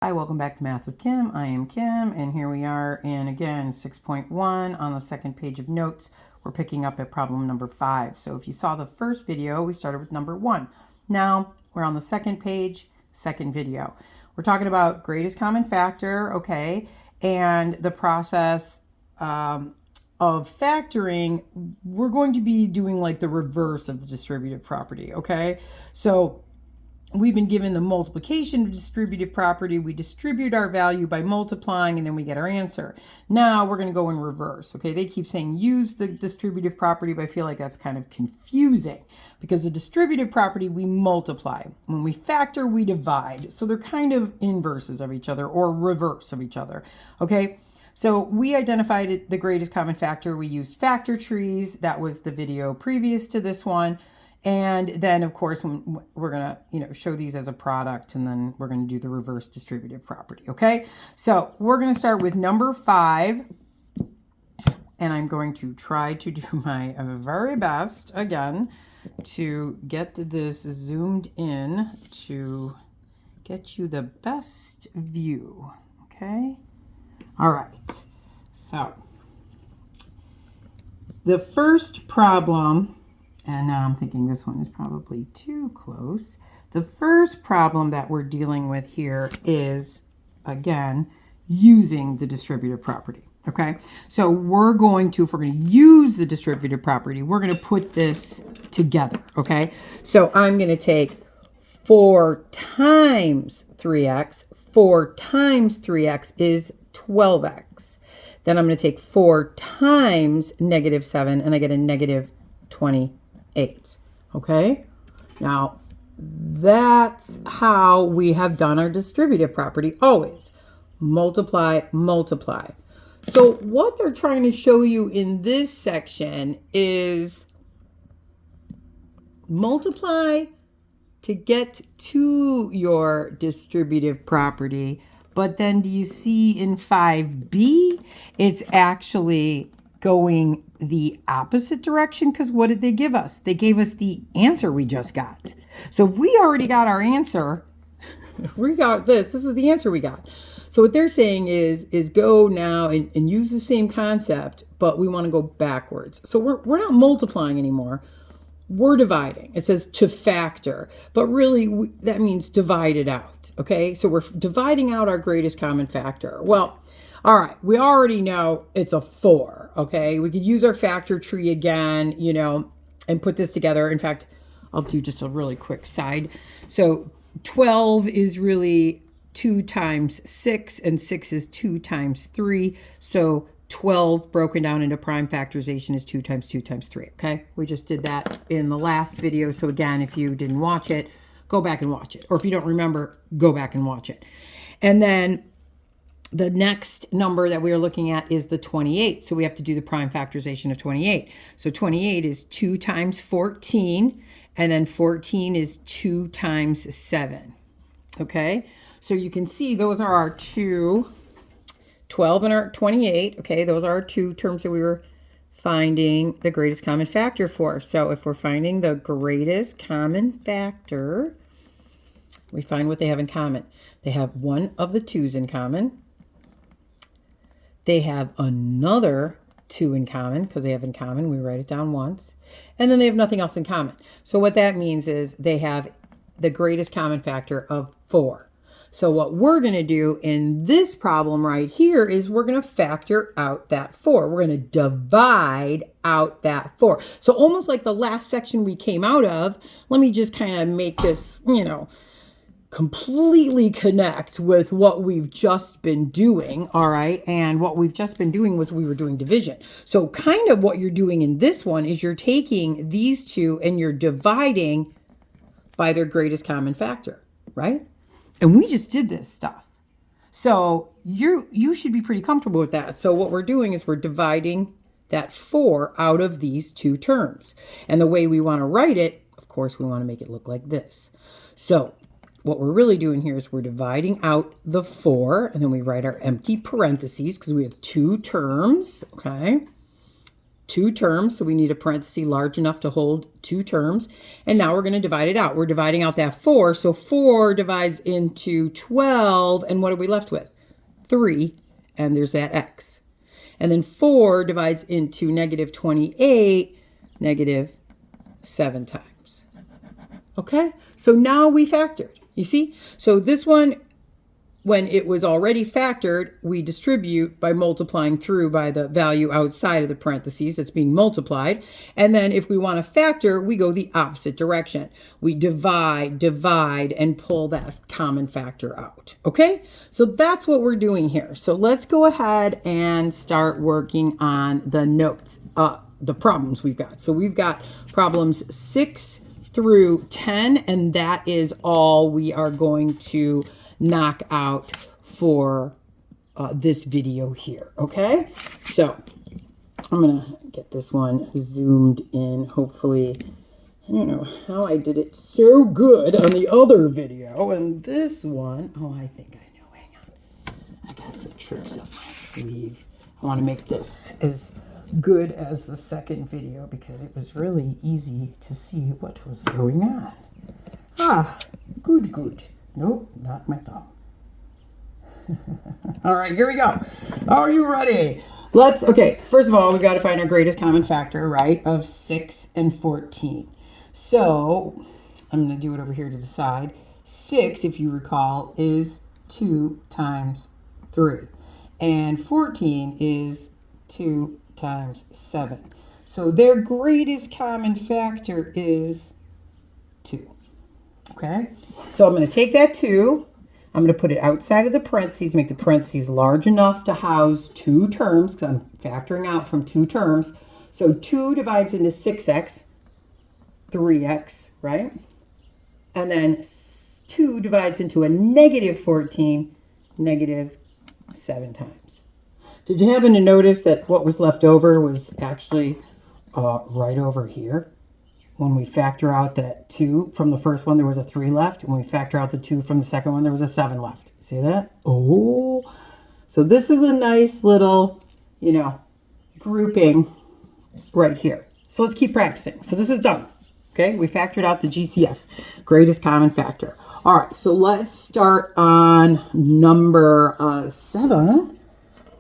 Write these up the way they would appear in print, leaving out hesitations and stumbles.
Hi, welcome back to Math with Kim. I am Kim, and here we are in, again, 6.1 on the second page of notes. We're picking up at problem number 5. So if you saw the first video, we started with number 1. Now we're on the second page, second video. We're talking about greatest common factor, okay, and the process of factoring. We're going to be doing like the reverse of the distributive property, okay? So we've been given the multiplication of distributive property. We distribute our value by multiplying, and then we get our answer. Now we're going to go in reverse. Okay, they keep saying use the distributive property, but I feel like that's kind of confusing because the distributive property, we multiply. When we factor, we divide. So they're kind of inverses of each other or reverse of each other. Okay. So we identified the greatest common factor. We used factor trees. That was the video previous to this one. And then, of course, we're going to, show these as a product, and then we're going to do the reverse distributive property, okay? So we're going to start with number 5, and I'm going to try to do my very best, again, to get this zoomed in to get you the best view, okay? All right, so the first problem... And now I'm thinking this one is probably too close. The first problem that we're dealing with here is, again, using the distributive property, okay? So we're going to, if we're going to use the distributive property, we're going to put this together, okay? So I'm going to take 4 times 3x. 4 times 3x is 12x. Then I'm going to take 4 times negative 7, and I get a negative 28. Okay, now that's how we have done our distributive property always. Multiply, multiply. So what they're trying to show you in this section is multiply to get to your distributive property. But then do you see in 5b, it's actually going the opposite direction, because what did they give us? They gave us the answer we just got. So if we already got our answer, we got this is the answer we got. So what they're saying is go now and use the same concept, but we want to go backwards. So we're not multiplying anymore. We're dividing. It says to factor, but really that means divide it out. Okay, so we're dividing out our greatest common factor. Well, all right, we already know it's a 4, okay? We could use our factor tree again, and put this together. In fact, I'll do just a really quick side. So 12 is really 2 times 6, and 6 is 2 times 3. So 12 broken down into prime factorization is 2 times 2 times 3, okay? We just did that in the last video. So again, if you didn't watch it, go back and watch it. Or if you don't remember, go back and watch it. And then the next number that we are looking at is the 28. So we have to do the prime factorization of 28. So 28 is 2 times 14, and then 14 is 2 times 7. Okay, so you can see those are our two, 12 and our 28. Okay, those are our two terms that we were finding the greatest common factor for. So if we're finding the greatest common factor, we find what they have in common. They have one of the 2's in common. They have another 2 in common, because they have in common, we write it down once. And then they have nothing else in common. So what that means is they have the greatest common factor of 4. So what we're going to do in this problem right here is we're going to factor out that 4. We're going to divide out that 4. So almost like the last section we came out of, let me just kind of make this, completely connect with what we've just been doing, all right? And what we've just been doing was we were doing division. So kind of what you're doing in this one is you're taking these two and you're dividing by their greatest common factor, right? And we just did this stuff. So you should be pretty comfortable with that. So what we're doing is we're dividing that 4 out of these 2 terms. And the way we want to write it, of course, we want to make it look like this. So what we're really doing here is we're dividing out the 4, and then we write our empty parentheses because we have 2 terms, okay? two terms, so we need a parenthesis large enough to hold two terms. And now we're going to divide it out. We're dividing out that 4, so 4 divides into 12, and what are we left with? 3, and there's that x. And then 4 divides into negative 28, negative 7 times. Okay, so now we factored. You see? So this one, when it was already factored, we distribute by multiplying through by the value outside of the parentheses that's being multiplied. And then if we want to factor, we go the opposite direction. We divide, and pull that common factor out. Okay? So that's what we're doing here. So let's go ahead and start working on the notes, the problems we've got. So we've got problems 6 through 10, and that is all we are going to knock out for this video here, okay? So I'm gonna get this one zoomed in. Hopefully, I don't know how I did it so good on the other video, and this one, oh, I think I know. Hang on, I got some tricks up my sleeve. I want to make this as good as the second video because it was really easy to see what was going on. Good. Nope, not my thumb. All right, here we go. Are you ready? Okay, first of all, we got to find our greatest common factor, right, of 6 and 14. So I'm going to do it over here to the side. 6, if you recall, is 2 times 3. And 14 is 2 times 7. So their greatest common factor is 2. Okay, so I'm going to take that 2, I'm going to put it outside of the parentheses, make the parentheses large enough to house two terms, because I'm factoring out from two terms. So 2 divides into 6x, 3x, right? And then 2 divides into a negative 14, negative 7 times. Did you happen to notice that what was left over was actually right over here? When we factor out that 2 from the first one, there was a 3 left. When we factor out the 2 from the second one, there was a 7 left. See that? Oh, so this is a nice little, grouping right here. So let's keep practicing. So this is done. Okay, we factored out the GCF, greatest common factor. All right, so let's start on number 7.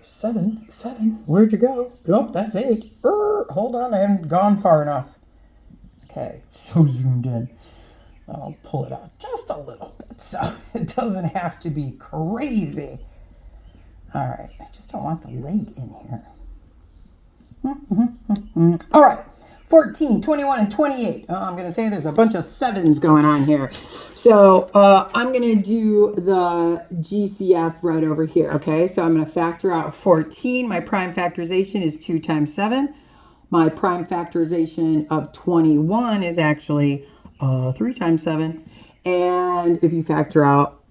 7. Where'd you go? Nope, that's 8. Hold on, I haven't gone far enough. Okay, it's so zoomed in. I'll pull it out just a little bit so it doesn't have to be crazy. All right, I just don't want the leg in here. All right, 14, 21, and 28. I'm going to say there's a bunch of 7s going on here. So I'm going to do the GCF right over here, okay? So I'm going to factor out 14. My prime factorization is 2 times 7. My prime factorization of 21 is actually 3 times 7. And if you factor out,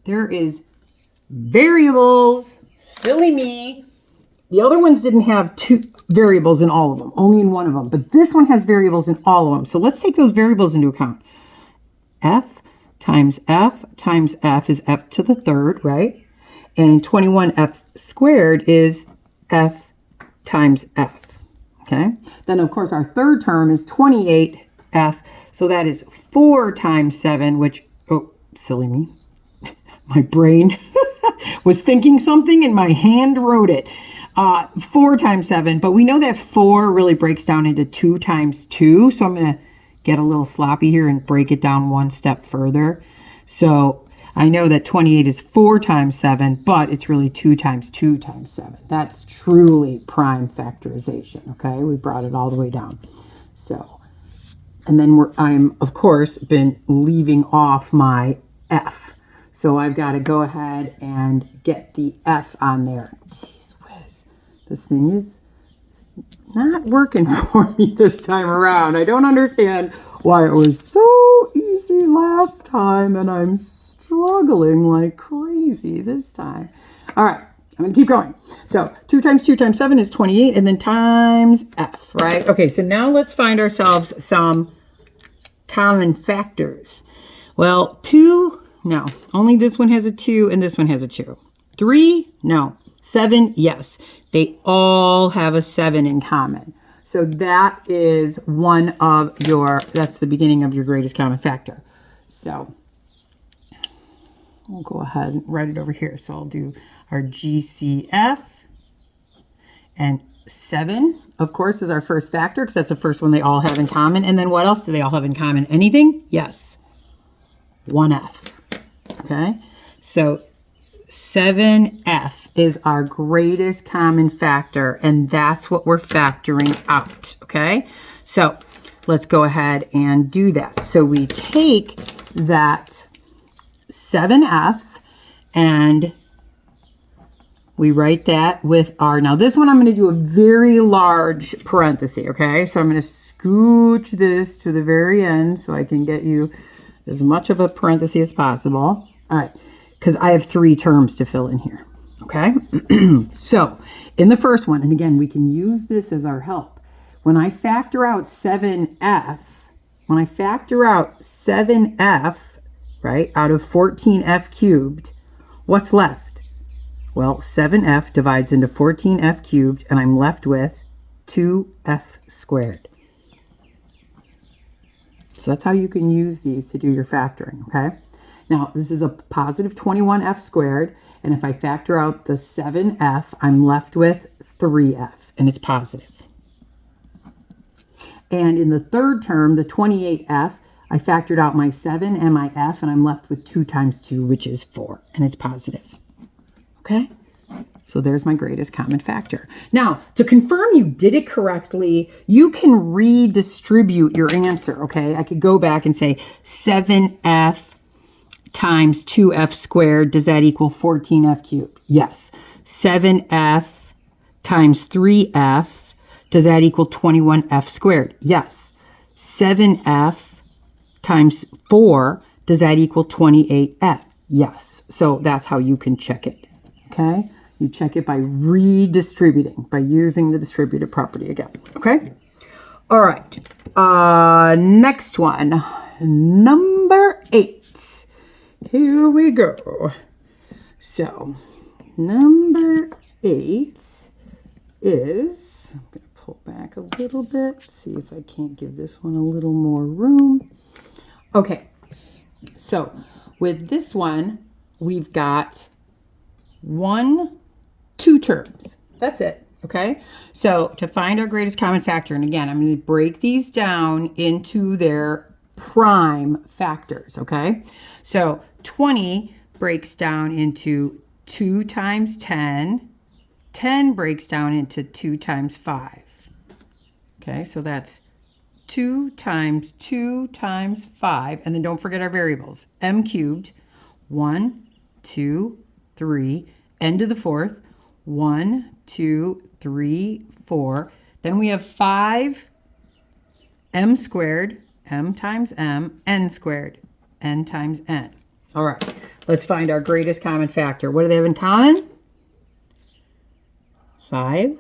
there is variables. Silly me. The other ones didn't have 2 variables in all of them, only in one of them. But this one has variables in all of them. So let's take those variables into account. F times F times F is F to the third, right? And 21F squared is F times F, okay? Then, of course, our third term is 28F, so that is 4 times 7, which, oh, silly me. My brain was thinking something and my hand wrote it. 4 times 7, but we know that 4 really breaks down into 2 times 2, so I'm going to get a little sloppy here and break it down one step further. So I know that 28 is 4 times 7, but it's really 2 times 2 times 7. That's truly prime factorization, okay? We brought it all the way down. So, and then I'm, of course, been leaving off my F. So I've got to go ahead and get the F on there. Jeez whiz. This thing is not working for me this time around. I don't understand why it was so easy last time, and I'm struggling like crazy this time. All right, I'm going to keep going. So 2 times 2 times 7 is 28, and then times F, right? Okay, so now let's find ourselves some common factors. Well, 2, no. Only this one has a 2, and this one has a 2. 3, no. 7, yes. They all have a 7 in common. So that is one of your, that's the beginning of your greatest common factor. So we'll go ahead and write it over here. So I'll do our GCF, and 7, of course, is our first factor because that's the first one they all have in common. And then what else do they all have in common? Anything? Yes. 1F. Okay. So 7F is our greatest common factor, and that's what we're factoring out. Okay. So let's go ahead and do that. So we take that 7F and we write that with our, now this one I'm going to do a very large parenthesis, okay? So I'm going to scooch this to the very end so I can get you as much of a parenthesis as possible. All right, because I have 3 terms to fill in here, okay? So in the first one, and again, we can use this as our help. When I factor out 7F, right, out of 14F cubed, what's left? Well, 7F divides into 14F cubed, and I'm left with 2F squared. So that's how you can use these to do your factoring, okay? Now, this is a positive 21F squared, and if I factor out the 7F, I'm left with 3F, and it's positive. And in the third term, the 28F, I factored out my 7 and my F, and I'm left with 2 times 2, which is 4, and it's positive. Okay, so there's my greatest common factor. Now, to confirm you did it correctly, you can redistribute your answer, okay? I could go back and say 7F times 2F squared, does that equal 14F cubed? Yes. 7F times 3F, does that equal 21F squared? Yes. 7F times 4, does that equal 28F? Yes. So that's how you can check it. Okay, you check it by redistributing, by using the distributive property again. Okay, all right. Next one, number 8. Here we go. So number 8 is, I'm going to pull back a little bit, see if I can't give this one a little more room. Okay, so with this one, we've got 2 terms. That's it. Okay. So to find our greatest common factor, and again, I'm going to break these down into their prime factors. Okay. So 20 breaks down into 2 times 10. 10 breaks down into 2 times 5. Okay. So that's 2 times 2 times 5. And then don't forget our variables. M cubed, 1, 2, 3, n to the 4th, 1, 2, 3, 4. Then we have 5 m squared, m times m, n squared, n times n. All right, let's find our greatest common factor. What do they have in common? 5,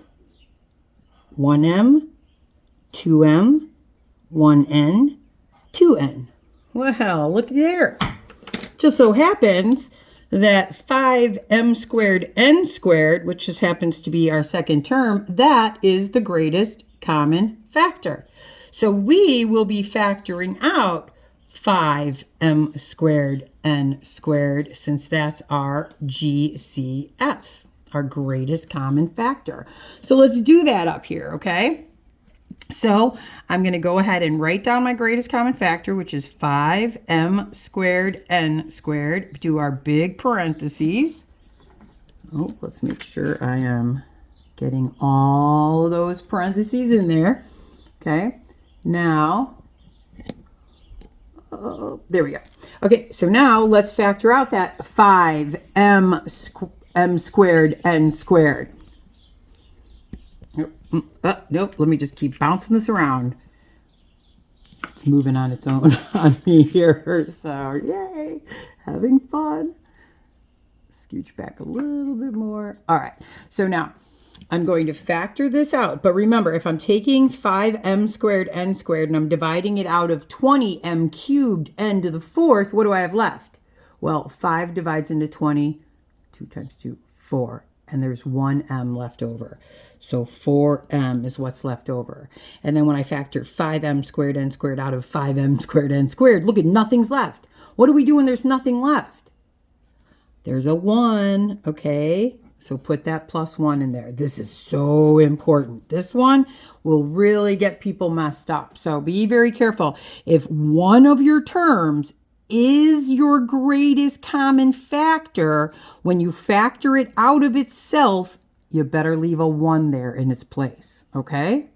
1m, 2m, 1n, 2n. Well, look there. Just so happens that 5m squared n squared, which just happens to be our second term, that is the greatest common factor. So we will be factoring out 5m squared n squared, since that's our GCF, our greatest common factor. So let's do that up here, okay? So I'm going to go ahead and write down my greatest common factor, which is 5m squared n squared. Do our big parentheses. Oh, let's make sure I am getting all of those parentheses in there. Okay, now, there we go. Okay, so now let's factor out that 5m squared n squared. Nope, let me just keep bouncing this around. It's moving on its own on me here, so yay, having fun. Scooch back a little bit more. All right, so now I'm going to factor this out. But remember, if I'm taking 5m squared n squared and I'm dividing it out of 20m cubed n to the 4th, what do I have left? Well, 5 divides into 20, 2 times 2, 4. and there's 1m left over. So 4m is what's left over. And then when I factor 5m squared n squared out of 5m squared n squared, look at nothing's left. What do we do when there's nothing left? There's a 1, okay? So put that plus 1 in there. This is so important. This one will really get people messed up. So be very careful. If one of your terms is your greatest common factor, when you factor it out of itself, you better leave a 1 there in its place, okay?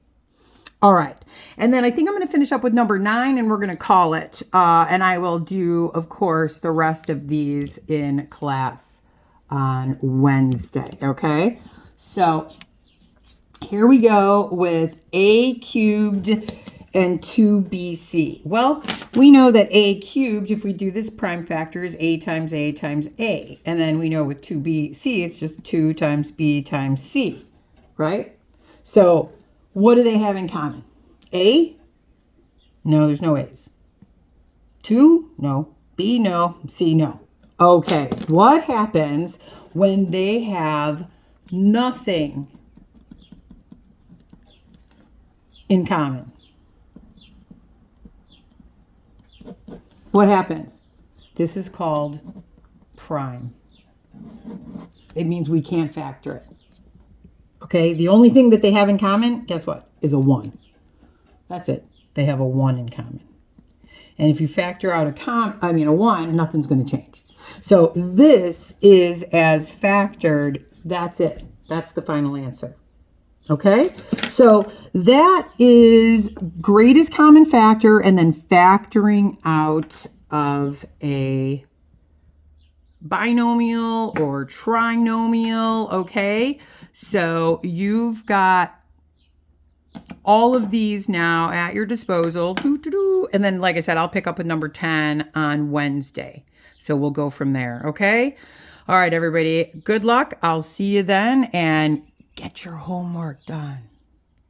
All right, and then I think I'm going to finish up with number 9, and we're going to call it. And I will do, of course, the rest of these in class on Wednesday, okay? So here we go with a cubed and 2bc. Well, we know that a cubed, if we do this prime factor, is a times a times a. And then we know with 2bc, it's just 2 times b times c, right? So what do they have in common? A? No, there's no a's. 2? No. B? No. C? No. Okay, what happens when they have nothing in common? What happens? This is called prime. It means we can't factor it. Okay, the only thing that they have in common, guess what, is a 1. That's it. They have a 1 in common. And if you factor out a 1, nothing's going to change. So this is as factored. That's it. That's the final answer. Okay, so that is greatest common factor and then factoring out of a binomial or trinomial, okay? So you've got all of these now at your disposal. And then, like I said, I'll pick up with number 10 on Wednesday. So we'll go from there, okay? All right, everybody, good luck. I'll see you then, and get your homework done.